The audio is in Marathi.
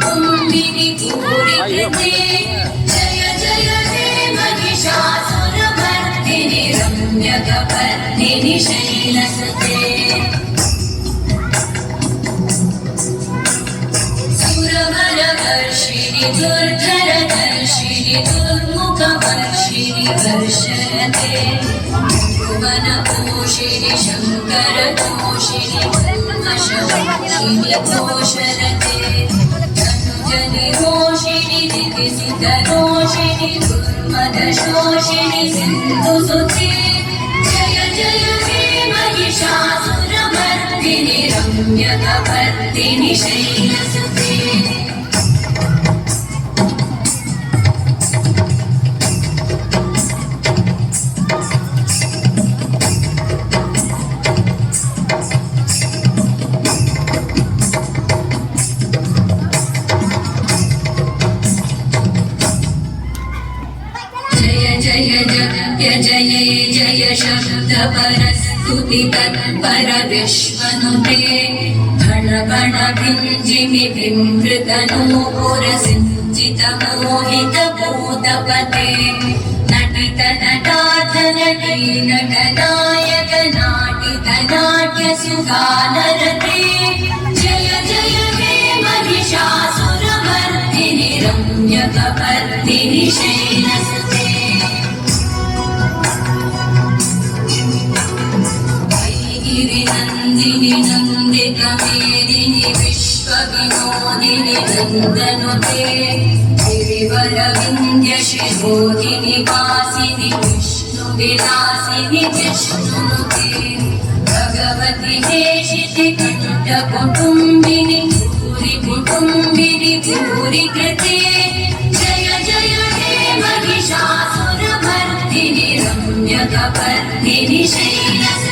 कुटुम्बिनि भूरिकृते जय जय हे महिषासुरमर्दिनि रम्यकपर्दिनि शैलसुते सुरवरवर्षिणि दुर्धरदर्शिनि दुर्मुखवर्षिणि वर्षरते भुवनपोषिणि शङ्करतोषिणि कल्मषवर्षिणि घोषरते धनुजनिरोषिणि दितिसितरोषिणि दुर्मदशोषिणि सिन्धुसुते जय जय हे महिषासुरमर्दिनि रम्यकपर्दिनि शैलसुते जय जय शब्दपरस्तुति तत्पर विश्वनुते भण भण भिञ्जिमि बिम्बृतनूपुरसिञ्चित मोहित भूतपते नटित नटाथ नटी नटनायक नाटित नाट्य सुगानरते जय जय हे महिषासुरमर्दिनि रम्यकपर्दिनि शैलसुते नन्दिनि नन्दितमेदिनि विश्वविनोदिनि नन्दनुते गिरिवरविन्द्यशिरोधिनि वासिनि विष्णुविलासिनि विष्णुनुते भगवति हेशिति कण्ठकुटुम्बिनि भूरिकुटुम्बिनि भूरिकृते जय जय हे महिषासुरमर्दिनि रम्यकपर्दिनि शैलसुते